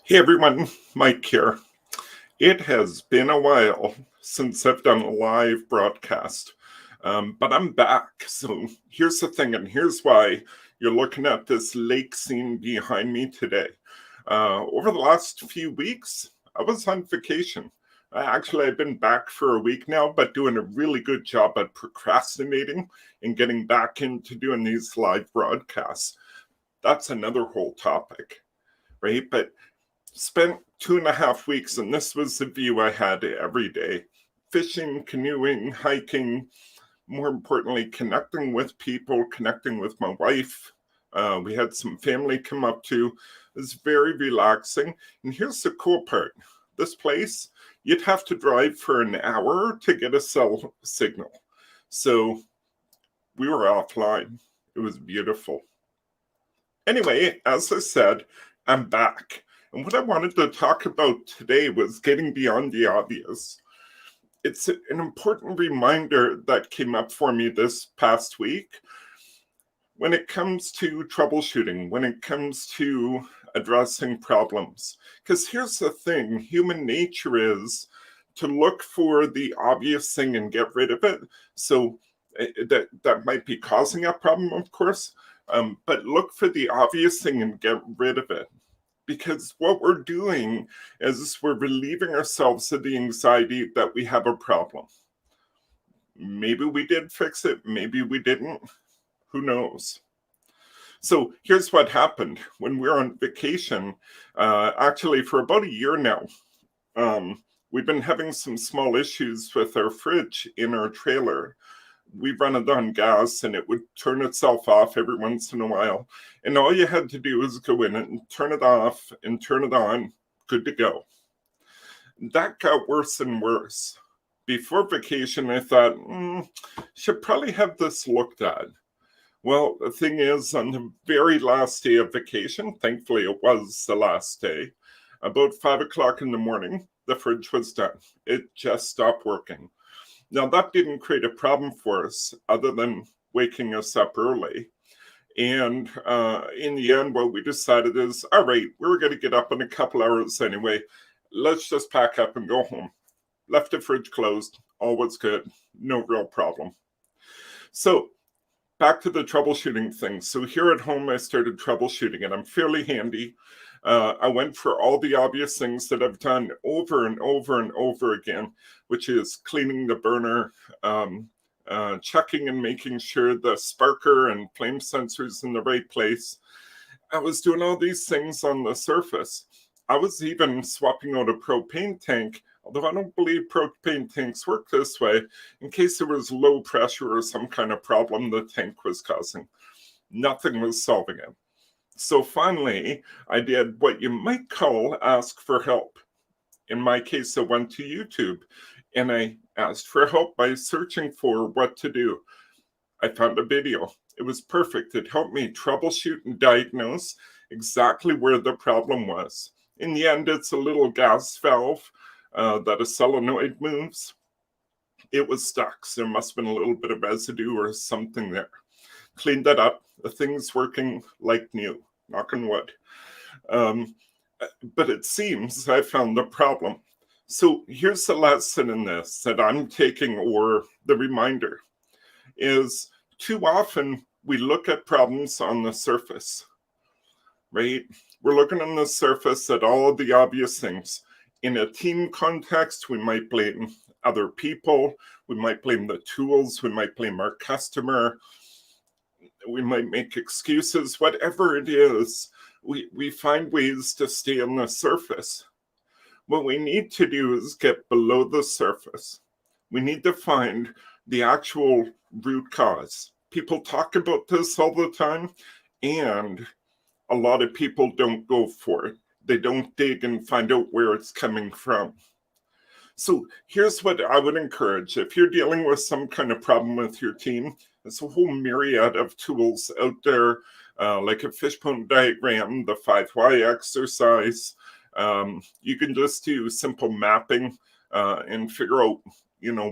Hey everyone, Mike here. It has been a while since I've done a live broadcast, but I'm back. So here's the thing, and here's why you're looking at this lake scene behind me today. Over the last few weeks, I was on vacation. Actually, I've been back for a week now, but doing a really good job at procrastinating and getting back into doing these live broadcasts. That's another whole topic, right? But spent 2.5 weeks, and this was the view I had every day: fishing, canoeing, hiking, more importantly, connecting with people, connecting with my wife. We had some family come up too. It was very relaxing. And here's the cool part: this place, you'd have to drive for an hour to get a cell signal. So we were offline. It was beautiful. Anyway, as I said, I'm back. And what I wanted to talk about today was getting beyond the obvious. It's an important reminder that came up for me this past week when it comes to troubleshooting, when it comes to addressing problems. Because here's the thing: human nature is to look for the obvious thing and get rid of it. So that might be causing a problem, of course, but look for the obvious thing and get rid of it. Because what we're doing is we're relieving ourselves of the anxiety that we have a problem. Maybe we did fix it, maybe we didn't. Who knows? So here's what happened when we were on vacation. Actually, for about a year now, we've been having some small issues with our fridge in our trailer. We run it on gas and it would turn itself off every once in a while. And all you had to do was go in and turn it off and turn it on, good to go. That got worse and worse. Before vacation, I thought, should probably have this looked at. Well, the thing is, on the very last day of vacation, thankfully it was the last day, about 5 o'clock in the morning, the fridge was done. It just stopped working. Now, that didn't create a problem for us other than waking us up early. And in the end, what we decided is, all right, we were going to get up in a couple hours anyway. Let's just pack up and go home. Left the fridge closed. All was good. No real problem. So back to the troubleshooting thing. So here at home, I started troubleshooting, and I'm fairly handy. I went for all the obvious things that I've done over and over and over again, which is cleaning the burner, checking and making sure the sparker and flame sensor's in the right place. I was doing all these things on the surface. I was even swapping out a propane tank, although I don't believe propane tanks work this way, in case there was low pressure or some kind of problem the tank was causing. Nothing was solving it. So finally, I did what you might call ask for help. In my case, I went to YouTube and I asked for help by searching for what to do. I found a video. It was perfect. It helped me troubleshoot and diagnose exactly where the problem was. In the end, it's a little gas valve that a solenoid moves. It was stuck, so there must have been a little bit of residue or something there. Cleaned that up. The thing's working like new, knock on wood. But it seems I found the problem. So here's the lesson in this that I'm taking, or the reminder, is too often we look at problems on the surface, right? We're looking on the surface at all of the obvious things. In a team context, we might blame other people. We might blame the tools. We might blame our customer. We might make excuses. Whatever it is, we find ways to stay on the surface. What we need to do is get below the surface. We need to find the actual root cause. People talk about this all the time, and a lot of people don't go for it. They don't dig and find out where it's coming from. So here's what I would encourage. If you're dealing with some kind of problem with your team, there's a whole myriad of tools out there, like a fishbone diagram, the 5 Why exercise. You can just do simple mapping and figure out,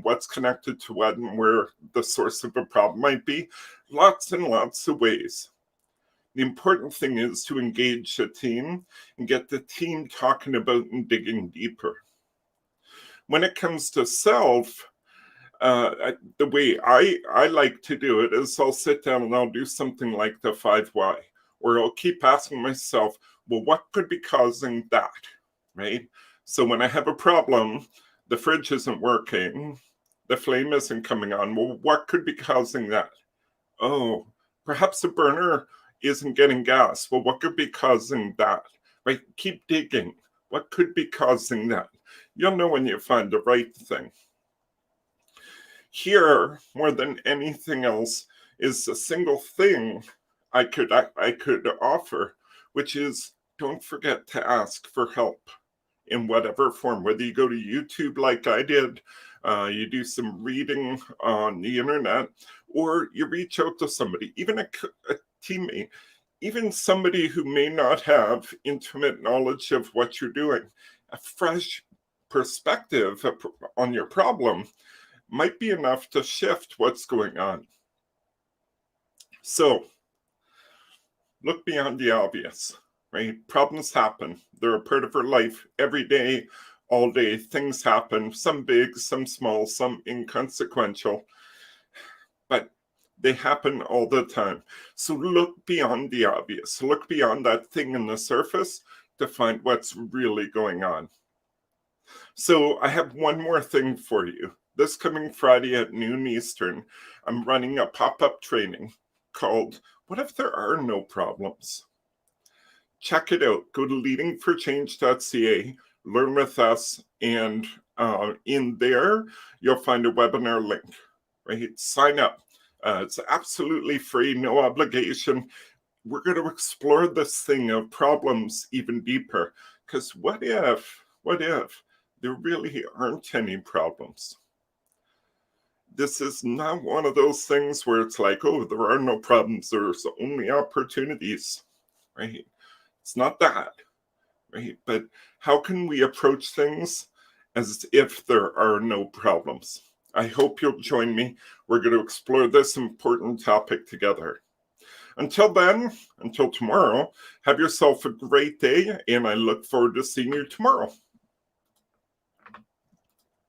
what's connected to what and where the source of a problem might be. Lots and lots of ways. The important thing is to engage the team and get the team talking about and digging deeper. When it comes to self, the way I like to do it is I'll sit down and I'll do something like the 5 why, or I'll keep asking myself, well, what could be causing that, right? So when I have a problem, the fridge isn't working, the flame isn't coming on, well, what could be causing that? Oh, perhaps the burner isn't getting gas. Well, what could be causing that, right? Keep digging. What could be causing that? You'll know when you find the right thing. Here, more than anything else, is a single thing I could offer, which is don't forget to ask for help in whatever form, whether you go to YouTube like I did, you do some reading on the internet, or you reach out to somebody, even a teammate, even somebody who may not have intimate knowledge of what you're doing. A fresh perspective on your problem might be enough to shift what's going on. So look beyond the obvious, right? Problems happen. They're a part of our life every day, all day. Things happen, some big, some small, some inconsequential, but they happen all the time. So look beyond the obvious. Look beyond that thing in the surface to find what's really going on. So I have one more thing for you. This coming Friday at noon Eastern, I'm running a pop-up training called What If There Are No Problems? Check it out. Go to leadingforchange.ca, learn with us, and in there, you'll find a webinar link, right? Sign up. It's absolutely free, no obligation. We're going to explore this thing of problems even deeper, because what if there really aren't any problems? This is not one of those things where it's like, oh, there are no problems, there's only opportunities, right? It's not that, right? But how can we approach things as if there are no problems? I hope you'll join me. We're going to explore this important topic together. Until then, until tomorrow, have yourself a great day, and I look forward to seeing you tomorrow.